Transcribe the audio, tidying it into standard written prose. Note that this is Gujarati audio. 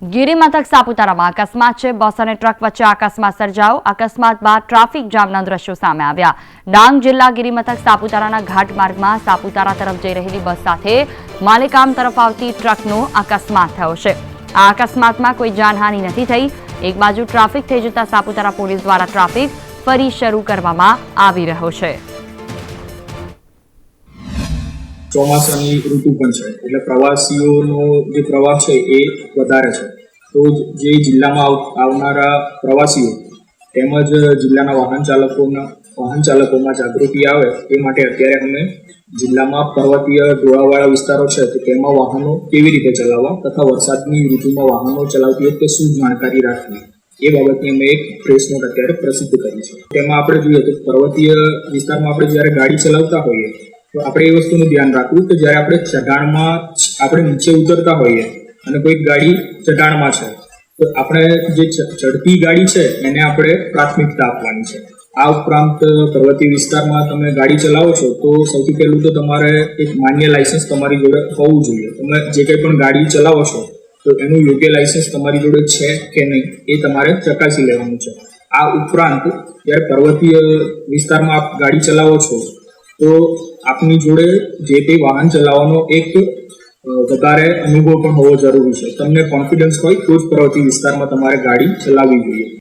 ગિરિમથક સાપુતારામાં અકસ્માત છે। બસ અને ટ્રક વચ્ચે અકસ્માત સર્જાયો। અકસ્માત બાદ ટ્રાફિક જામના દ્રશ્યો સામે આવ્યા। ડાંગ જિલ્લા ગિરિમથક સાપુતારાના ઘાટ માર્ગમાં સાપુતારા તરફ જઈ રહેલી બસ સાથે માલેગામ તરફ આવતી ટ્રકનો અકસ્માત થયો છે। આ અકસ્માતમાં કોઈ જાનહાનિ નથી થઈ। એક બાજુ ટ્રાફિક થઈ જતા સાપુતારા પોલીસ દ્વારા ટ્રાફિક ફરી શરૂ કરવામાં આવી રહ્યો છે। ચોમાસાની ઋતુ પણ છે એટલે પ્રવાસીઓનો જે પ્રવાહ છે એ વધારે છે। તો જે જિલ્લામાં આવનારા પ્રવાસીઓ તેમજ જિલ્લાના વાહન ચાલકોમાં જાગૃતિ આવે એ માટે અત્યારે અમે જિલ્લામાં પર્વતીય ઢોળાવવાળા વિસ્તારો છે તો તેમાં વાહનો કેવી રીતે ચલાવવા તથા વરસાદની ઋતુમાં વાહનો ચલાવતી વખતે શું જાણકારી રાખવી એ બાબતની અમે એક પ્રેસ નોટ અત્યારે પ્રસિદ્ધ કરી છે। તેમાં આપણે જોઈએ તો પર્વતીય વિસ્તારમાં આપણે જ્યારે ગાડી ચલાવતા હોઈએ તો આપણે એ વસ્તુનું ધ્યાન રાખવું કે જ્યારે આપણે ચઢાણમાં આપણે નીચે ઉતરતા હોઈએ અને કોઈક ગાડી ચઢાણમાં છે તો આપણે જે ચડતી ગાડી છે એને આપણે પ્રાથમિકતા આપવાની છે। આ ઉપરાંત પર્વતીય વિસ્તારમાં તમે ગાડી ચલાવો છો તો સૌથી પહેલું તો તમારે એક માન્ય લાયસન્સ તમારી જોડે હોવું જોઈએ। તમે જે કંઈ પણ ગાડી ચલાવો છો તો એનું યોગ્ય લાયસન્સ તમારી જોડે છે કે નહીં એ તમારે ચકાસી લેવાનું છે। આ ઉપરાંત જ્યારે પર્વતીય વિસ્તારમાં આપ ગાડી ચલાવો છો તો આપની જોડે જે તે વાહન ચલાવવાનો એક વધારે અનુભવ પણ હોવો જરૂરી છે। તમને કોન્ફિડન્સ હોય તો જ પર્વતીય વિસ્તારમાં તમારે ગાડી ચલાવવી જોઈએ।